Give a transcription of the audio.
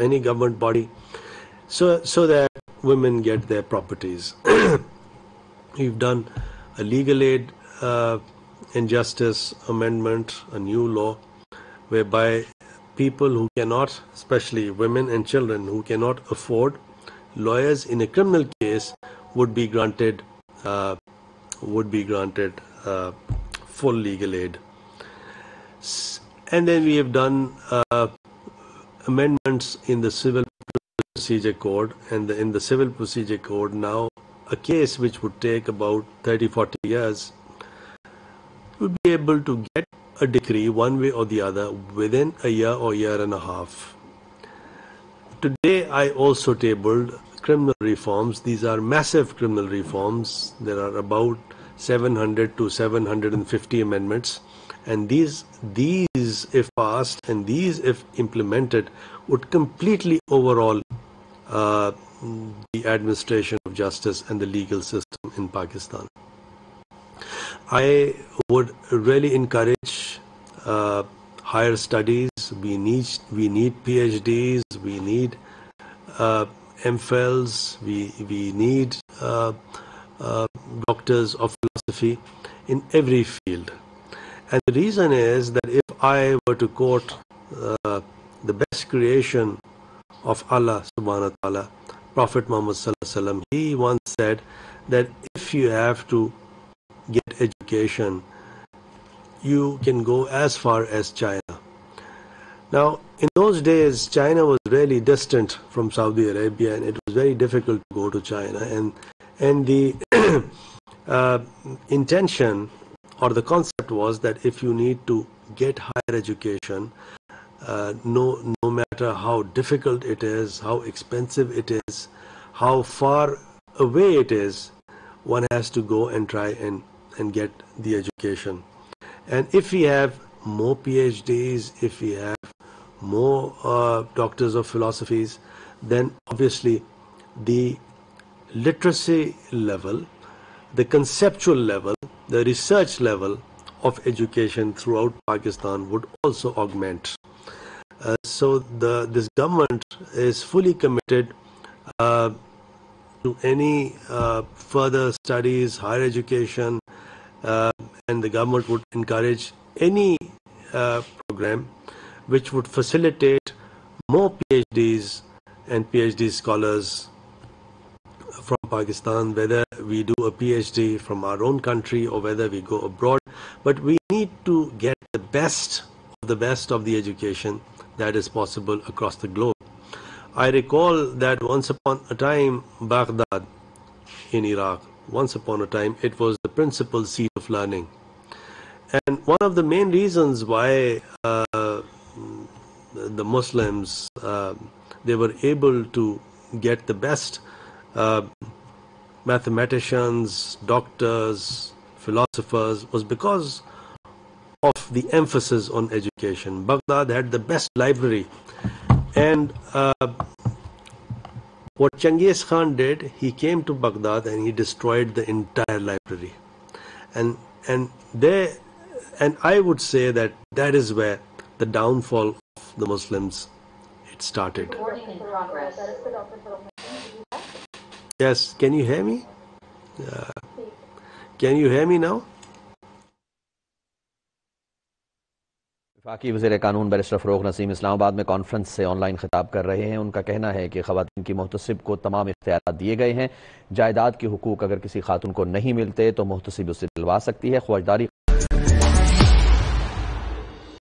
any government body, so that women get their properties. We've done a legal aid and justice amendment, a new law, whereby people who cannot, especially women and children who cannot afford lawyers in a criminal case, would be granted full legal aid. And then we have done amendments in the Civil Procedure Code, and in the Civil Procedure Code now, a case which would take about 30-40 years would be able to get a decree one way or the other within a year or year and a half. Today I also tabled criminal reforms. These are massive criminal reforms. There are about 700 to 750 amendments, and these if passed and these if implemented would completely overhaul the administration of justice and the legal system in Pakistan. I would really encourage higher studies. We need PhDs, we need MPhils, we need doctors of philosophy in every field. And the reason is that if I were to quote the best creation of Allah subhanahu wa ta'ala, Prophet Muhammad sallallahu alaihi wasallam, he once said that if you have to get education, you can go as far as China. Now, in those days, China was really distant from Saudi Arabia, and it was very difficult to go to China. And the intention or the concept was that if you need to get higher education, no matter how difficult it is, how expensive it is, how far away it is, one has to go and try and get the education. And if we have more PhDs, if we have more doctors of philosophies, then obviously the literacy level, the conceptual level, the research level of education throughout Pakistan would also augment. So this government is fully committed to any further studies, higher education, and the government would encourage any program which would facilitate more PhDs and PhD scholars from Pakistan, whether we do a PhD from our own country or whether we go abroad. But we need to get the best of the education that is possible across the globe. I recall that once upon a time, Baghdad in Iraq, once upon a time, it was the principal seat of learning. And one of the main reasons why the Muslims, they were able to get the best mathematicians, doctors, philosophers, was because of the emphasis on education. Baghdad had the best library, and what Genghis Khan did, he came to Baghdad and he destroyed the entire library, and I would say that is where the downfall of the Muslims it started. Yes, can you hear me? Can you hear me now? वफाकी वज़ीर कानून barrister फ़रोग़ Naseem Islamabad में conference से online खिताब कर रहे हैं। उनका कहना है कि ख़वातीन की मुहतसिब को तमाम इख्तियारात दिए गए हैं। जायदाद के हुकूक अगर किसी खातून को नहीं मिलते तो मुहतसिब उसे दिलवा सकती है। फ़ौजदारी